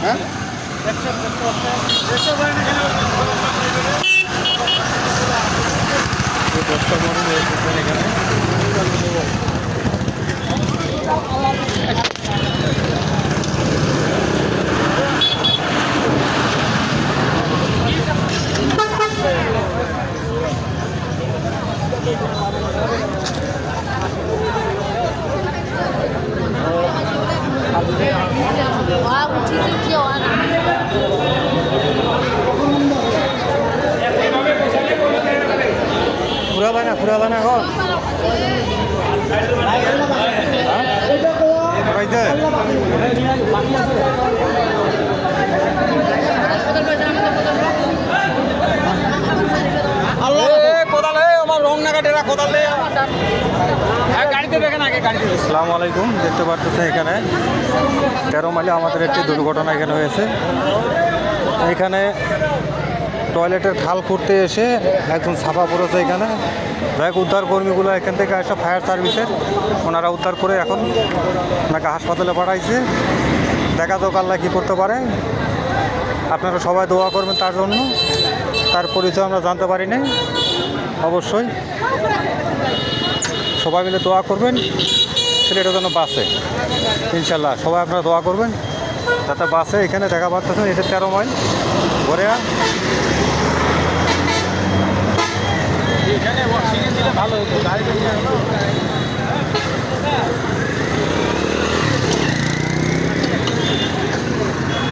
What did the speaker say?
হ্যাঁ দশটা মডেল এসেছেন এখানে। ফুরাবে না এখন আসসালামু আলাইকুম। দেখতে পাচ্ছেন এখানে 13 মাইলে আমাদের একটি দুর্ঘটনা এখানে হয়েছে। এখানে টয়লেটের খাল করতে এসে একজন ছাপা পড়েছে এখানে। যাই উদ্ধার কর্মীগুলো এখান থেকে আসা ফায়ার সার্ভিসের ওনারা উদ্ধার করে এখন ওনাকে হাসপাতালে পাঠাইছে। দেখা যাক আল্লাহ কী করতে পারে। আপনারা সবাই দোয়া করবেন তার জন্য। তার পরিচয় আমরা জানতে পারি নাই। অবশ্যই সবাই মিলে দোয়া করবেন ছেলেটার জন্য বাসে, ইনশাল্লাহ সবাই আপনারা দোয়া করবেন যাতে বাসে। এখানে দেখা পাচ্ছেন এটা 13 মাইল গড়িয়া।